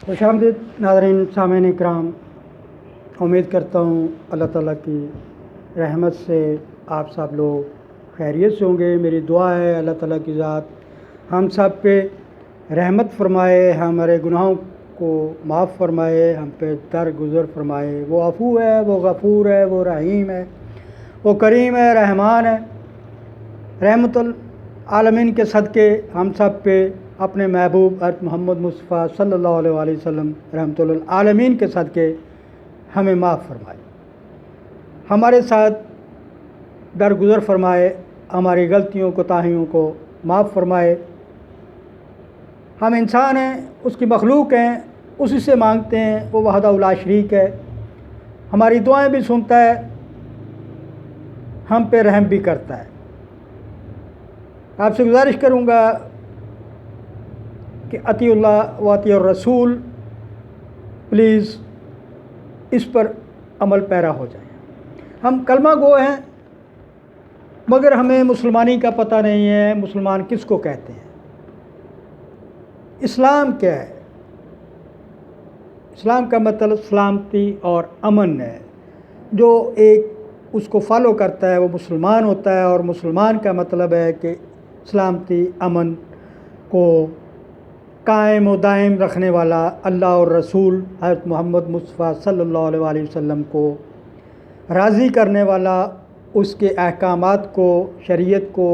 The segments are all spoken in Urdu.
خوش آمدید ناظرین سامعین اکرام، امید کرتا ہوں اللہ تعالیٰ کی رحمت سے آپ سب لوگ خیریت سے ہوں گے۔ میری دعا ہے اللہ تعالیٰ کی ذات ہم سب پہ رحمت فرمائے، ہمارے گناہوں کو معاف فرمائے، ہم پہ درگزر فرمائے۔ وہ عفو ہے، وہ غفور ہے، وہ رحیم ہے، وہ کریم ہے، رحمان ہے۔ رحمت العالمین کے صدقے ہم سب پہ اپنے محبوب حضرت محمد مصطفیٰ صلی اللہ علیہ وآلہ وسلم رحمت العالمین کے صدقے ہمیں معاف فرمائے، ہمارے ساتھ درگزر فرمائے، ہماری غلطیوں کوتاہیوں کو معاف فرمائے۔ ہم انسان ہیں، اس کی مخلوق ہیں، اسی سے مانگتے ہیں، وہ وحدہ لا شریک ہے، ہماری دعائیں بھی سنتا ہے، ہم پہ رحم بھی کرتا ہے۔ آپ سے گزارش کروں گا کہ اطیع اللہ و اطیع الرسول، پلیز اس پر عمل پیرا ہو جائیں۔ ہم کلمہ گو ہیں مگر ہمیں مسلمانی کا پتہ نہیں ہے، مسلمان کس کو کہتے ہیں، اسلام کیا ہے۔ اسلام کا مطلب سلامتی اور امن ہے۔ جو ایک اس کو فالو کرتا ہے وہ مسلمان ہوتا ہے، اور مسلمان کا مطلب ہے کہ سلامتی امن کو قائم و دائم رکھنے والا اللہ اور رسول حضرت محمد مصطفیٰ صلی اللہ علیہ وآلہ وسلم کو راضی کرنے والا، اس کے احکامات کو، شریعت کو،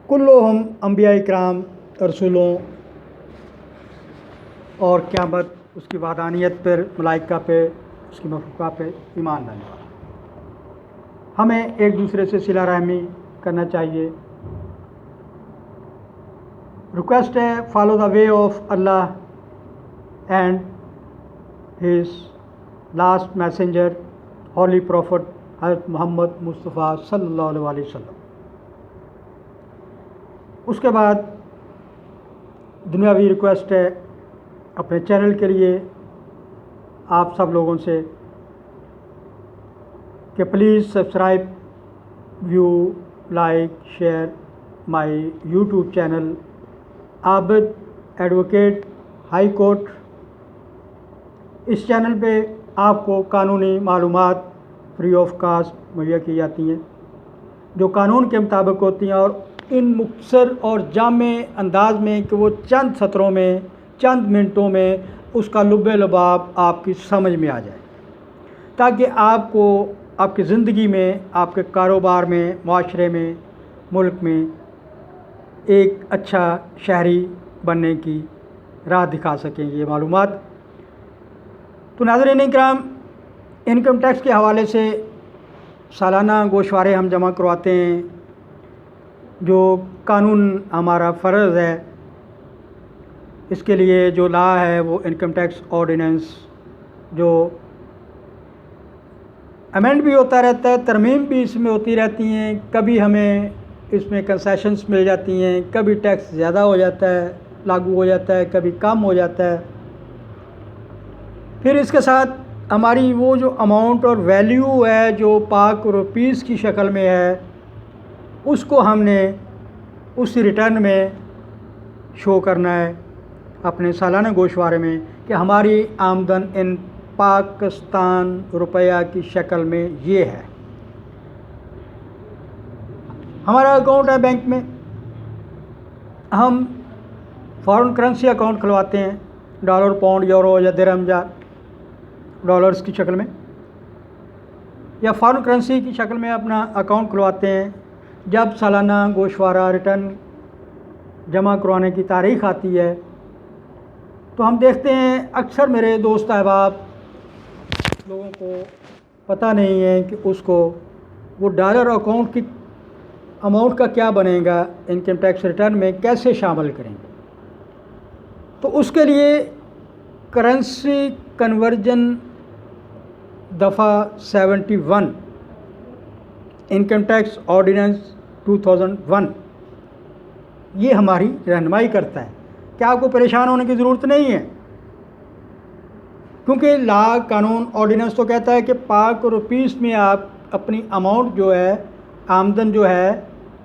کلہم انبیاء اکرام، رسولوں اور قیامت، اس کی وحدانیت پر، ملائکہ پہ، اس کی مخلوقہ پہ ایمان لانے والا۔ ہمیں ایک دوسرے سے صلہ رحمی کرنا چاہیے۔ ریکویسٹ ہے، follow the way of Allah and his last messenger holy prophet حضرت محمد مصطفیٰ صلی اللہ علیہ وآلہ وسلم۔ اس کے بعد دنیاوی ریکویسٹ ہے اپنے چینل کے لیے آپ سب لوگوں سے کہ please subscribe, view, like, share my YouTube channel Abid advocate high court. اس چینل پہ آپ کو قانونی معلومات فری آف کاسٹ مہیا کی جاتی ہیں جو قانون کے مطابق ہوتی ہیں، اور ان مختصر اور جامع انداز میں کہ وہ چند سطروں میں، چند منٹوں میں اس کا لب لباب آپ کی سمجھ میں آ جائے، تاکہ آپ کو آپ کی زندگی میں، آپ کے کاروبار میں، معاشرے میں، ملک میں ایک اچھا شہری بننے کی راہ دکھا سکیں یہ معلومات۔ تو ناظرین اکرام، انکم ٹیکس کے حوالے سے سالانہ گوشوارے ہم جمع کرواتے ہیں، جو قانون ہمارا فرض ہے۔ اس کے لیے جو لا ہے وہ انکم ٹیکس آرڈیننس، جو امینڈ بھی ہوتا رہتا ہے، ترمیم بھی اس میں ہوتی رہتی ہیں، کبھی ہمیں اس میں کنسیشنز مل جاتی ہیں، کبھی ٹیکس زیادہ ہو جاتا ہے، لاگو ہو جاتا ہے، کبھی کم ہو جاتا ہے۔ پھر اس کے ساتھ ہماری وہ جو اماؤنٹ اور ویلیو ہے جو پاک روپیز کی شکل میں ہے، اس کو ہم نے اس ریٹرن میں شو کرنا ہے اپنے سالانہ گوشوارے میں کہ ہماری آمدن ان پاکستان روپیہ کی شکل میں یہ ہے۔ ہمارا اکاؤنٹ ہے بینک میں، ہم فارن کرنسی اکاؤنٹ کھلواتے ہیں، ڈالر، پاؤنڈ، یورو یا درہم یا ڈالرز کی شکل میں، یا فارن کرنسی کی شکل میں اپنا اکاؤنٹ کھلواتے ہیں۔ جب سالانہ گوشوارہ ریٹرن جمع کروانے کی تاریخ آتی ہے تو ہم دیکھتے ہیں اکثر میرے دوست احباب لوگوں کو پتہ نہیں ہے کہ اس کو وہ ڈالر اکاؤنٹ کی اماؤنٹ کا کیا بنے گا، انکم ٹیکس ریٹرن میں کیسے شامل کریں گے۔ تو اس کے لیے کرنسی کنورجن دفعہ 71 انکم ٹیکس آرڈیننس 2001 یہ ہماری رہنمائی کرتا ہے کہ آپ کو پریشان ہونے کی ضرورت نہیں ہے، کیونکہ لا، قانون، آرڈیننس تو کہتا ہے کہ پاک روپیز میں آپ اپنی اماؤنٹ جو ہے، آمدن جو ہے،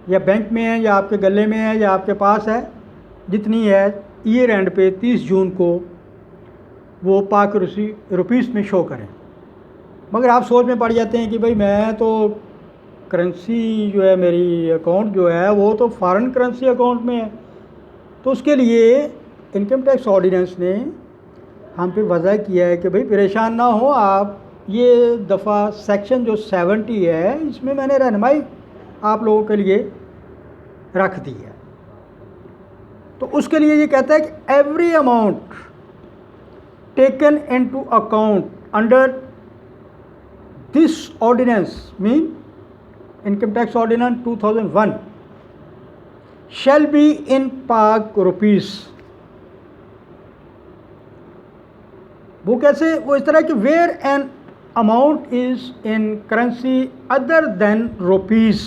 یا بینک میں ہے یا آپ کے گلے میں ہے یا آپ کے پاس ہے، جتنی ہے ایئر اینڈ پہ 30 جون کو وہ پاک روپیز میں شو کریں. مگر آپ سوچ میں پڑ جاتے ہیں کہ بھائی میں تو کرنسی جو ہے میری اکاؤنٹ جو ہے وہ تو فارن کرنسی اکاؤنٹ میں ہے. تو اس کے لیے انکم ٹیکس آرڈیننس نے ہم پہ وضع کیا ہے کہ بھائی پریشان نہ ہو آپ، یہ دفعہ سیکشن جو 70 ہے اس میں نے رہنمائی آپ لوگوں کے لیے رکھ دی ہے. تو اس کے لیے یہ کہتا ہے کہ every amount taken into account under this ordinance مین income tax ordinance 2001 shall be in Pak rupees. وہ کیسے؟ وہ اس طرح کہ where an amount is in currency other than rupees,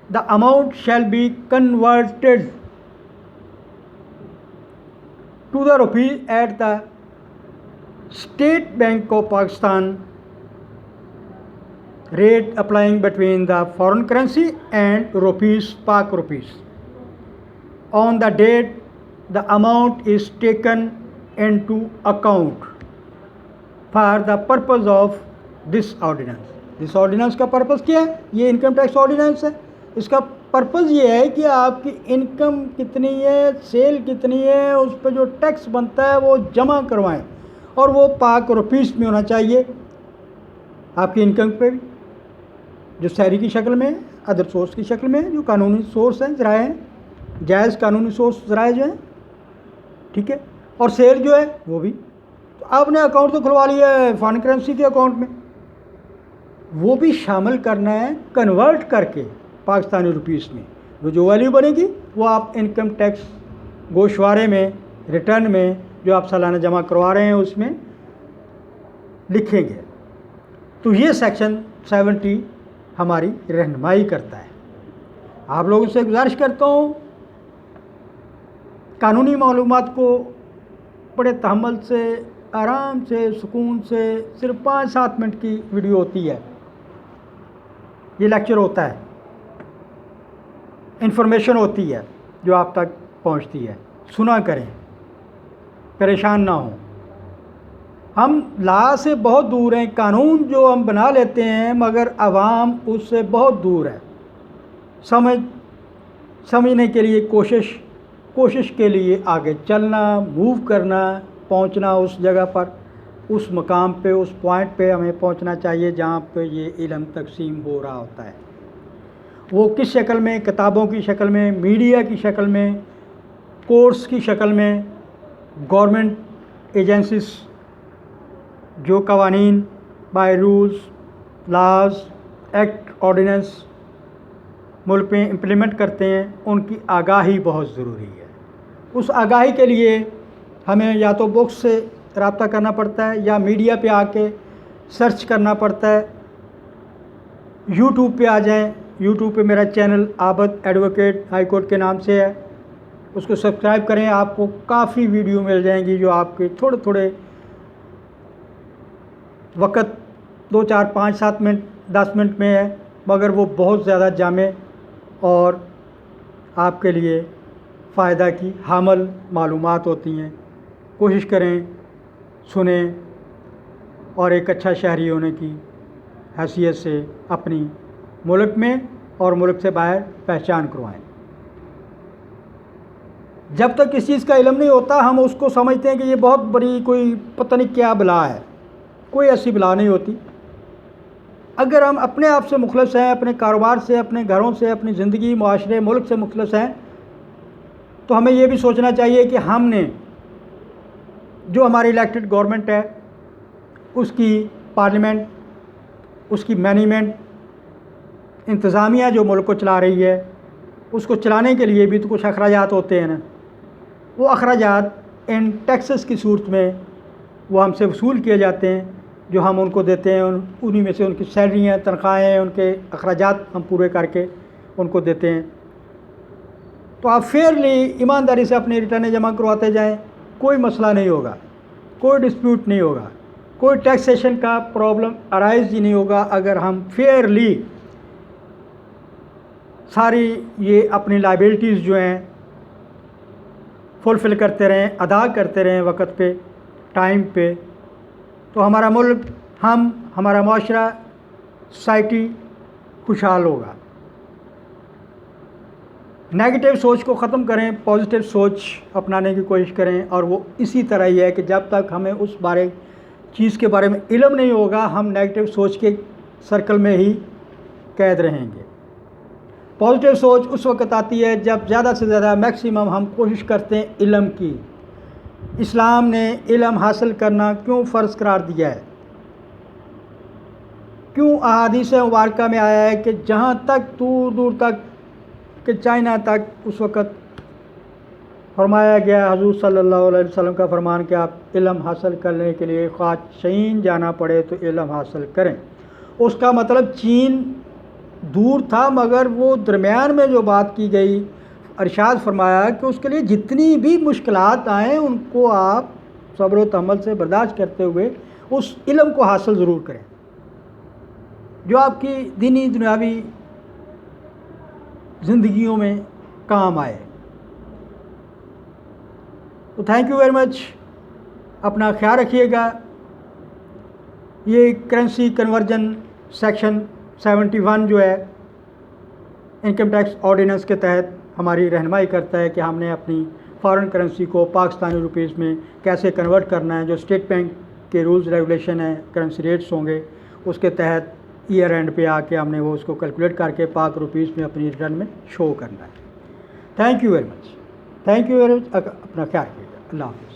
the amount shall be converted to the rupee at the State Bank of Pakistan rate applying between the foreign currency and rupees, Pak rupees. On the date the amount is taken into account for the purpose of this ordinance. This ordinance کا پرپس کیا ہے؟ یہ انکم ٹیکس آرڈیننس ہے. اس کا پرپس یہ ہے کہ آپ کی انکم کتنی ہے، سیل کتنی ہے، اس پہ جو ٹیکس بنتا ہے وہ جمع کروائیں، اور وہ پاک روپیز میں ہونا چاہیے. آپ کی انکم پہ بھی جو سیلری کی شکل میں، ادر سورس کی شکل میں، جو قانونی سورس ہیں، ذرائع ہیں، جائز قانونی سورس ذرائع جو ہیں، ٹھیک ہے، اور سیل جو ہے وہ بھی. تو آپ نے اکاؤنٹ تو کھلوا لیا ہے فارن کرنسی کے اکاؤنٹ میں، وہ بھی شامل کرنا ہے کنورٹ کر کے پاکستانی روپیز میں. وہ جو ویلیو بنے گی وہ آپ انکم ٹیکس گوشوارے میں، ریٹرن میں جو آپ سالانہ جمع کروا رہے ہیں اس میں لکھیں گے. تو یہ سیکشن 70 ہماری رہنمائی کرتا ہے. آپ لوگوں سے گزارش کرتا ہوں قانونی معلومات کو بڑے تحمل سے، آرام سے، سکون سے، صرف 5-7 منٹ کی ویڈیو ہوتی ہے، یہ لیکچر ہوتا ہے، انفارمیشن ہوتی ہے جو آپ تک پہنچتی ہے. سنا کریں، پریشان نہ ہوں. ہم لا سے بہت دور ہیں، قانون جو ہم بنا لیتے ہیں مگر عوام اس سے بہت دور ہے. سمجھنے کے لیے کوشش کے لیے آگے چلنا، موو کرنا، پہنچنا اس جگہ پر، اس مقام پہ، اس پوائنٹ پہ ہمیں پہنچنا چاہیے جہاں پہ یہ علم تقسیم ہو رہا ہوتا ہے. وہ کس شکل میں؟ کتابوں کی شکل میں، میڈیا کی شکل میں، کورس کی شکل میں، گورنمنٹ ایجنسیز جو قوانین، by rules, laws, act, ordinance ملک میں امپلیمنٹ کرتے ہیں، ان کی آگاہی بہت ضروری ہے. اس آگاہی کے لیے ہمیں یا تو بکس سے رابطہ کرنا پڑتا ہے یا میڈیا پہ آ کے سرچ کرنا پڑتا ہے. یوٹیوب پہ آ جائیں، یوٹیوب پہ میرا channel Abid advocate high court کے نام سے ہے، اس کو سبسکرائب کریں. آپ کو کافی ویڈیو مل جائیں گی جو آپ کے تھوڑے وقت 2 4 5 7 منٹ 10 منٹ میں ہے، مگر وہ بہت زیادہ جامع اور آپ کے لیے فائدہ کی حامل معلومات ہوتی ہیں. کوشش کریں، سنیں، اور ایک اچھا شہری ہونے کی حیثیت سے اپنی ملک میں اور ملک سے باہر پہچان کروائیں. جب تک کسی چیز کا علم نہیں ہوتا ہم اس کو سمجھتے ہیں کہ یہ بہت بڑی کوئی پتہ نہیں کیا بلا ہے. کوئی ایسی بلا نہیں ہوتی. اگر ہم اپنے آپ سے مخلص ہیں، اپنے کاروبار سے، اپنے گھروں سے، اپنی زندگی، معاشرے، ملک سے مخلص ہیں، تو ہمیں یہ بھی سوچنا چاہیے کہ ہم نے جو ہماری الیکٹڈ گورنمنٹ ہے، اس کی پارلیمنٹ، اس کی مینجمنٹ، انتظامیہ جو ملک کو چلا رہی ہے، اس کو چلانے کے لیے بھی تو کچھ اخراجات ہوتے ہیں نا. وہ اخراجات ان ٹیکسز کی صورت میں وہ ہم سے وصول کیے جاتے ہیں، جو ہم ان کو دیتے ہیں. انہی میں سے ان کی سیلریاں، تنخواہیں ہیں، ان کے اخراجات ہم پورے کر کے ان کو دیتے ہیں. تو آپ فیئرلی، ایمانداری سے اپنی ریٹرنیں جمع کرواتے جائیں، کوئی مسئلہ نہیں ہوگا، کوئی ڈسپیوٹ نہیں ہوگا، کوئی ٹیکسیشن کا پرابلم ارائز ہی نہیں ہوگا اگر ہم فیئرلی ساری یہ اپنی لائبلٹیز جو ہیں فلفل کرتے رہیں، ادا کرتے رہیں وقت پہ، ٹائم پہ، تو ہمارا ملک، ہمارا معاشرہ، سوسائٹی خوشحال ہوگا۔ نیگیٹو سوچ کو ختم کریں، پازیٹیو سوچ اپنانے کی کوشش کریں، اور وہ اسی طرح ہی ہے کہ جب تک ہمیں اس چیز کے بارے میں علم نہیں ہوگا، ہم نیگیٹو سوچ کے سرکل میں ہی قید رہیں گے۔ پازیٹیو سوچ اس وقت آتی ہے جب زیادہ سے زیادہ میکسیمم ہم کوشش کرتے ہیں علم کی۔ اسلام نے علم حاصل کرنا کیوں فرض قرار دیا ہے؟ کیوں احادیث مبارکہ میں آیا ہے کہ جہاں تک دور دور تک کہ چائنا تک اس وقت فرمایا گیا، حضور صلی اللہ علیہ وسلم کا فرمان کہ آپ علم حاصل کرنے کے لیے خواہ چین جانا پڑے تو علم حاصل کریں۔ اس کا مطلب چین دور تھا، مگر وہ درمیان میں جو بات کی گئی، ارشاد فرمایا کہ اس کے لیے جتنی بھی مشکلات آئیں ان کو آپ صبر و تحمل سے برداشت کرتے ہوئے اس علم کو حاصل ضرور کریں جو آپ کی دینی دنیاوی زندگیوں میں کام آئے۔ تو تھینک یو ویری مچ، اپنا خیال رکھیے گا۔ یہ کرنسی کنورژن سیکشن 71 جو ہے انکم ٹیکس آرڈیننس کے تحت ہماری رہنمائی کرتا ہے کہ ہم نے اپنی فارن کرنسی کو پاکستانی روپیز میں کیسے کنورٹ کرنا ہے۔ جو اسٹیٹ بینک کے رولز ریگولیشن ہیں، کرنسی ریٹس ہوں گے، اس کے تحت ایئر اینڈ پہ آ کے ہم نے وہ اس کو کیلکولیٹ کر کے پاک روپیز میں اپنی ریٹرن میں شو کرنا ہے۔ Thank you very much, thank you very much, اپنا خیال رکھیے گا۔ اللہ حافظ۔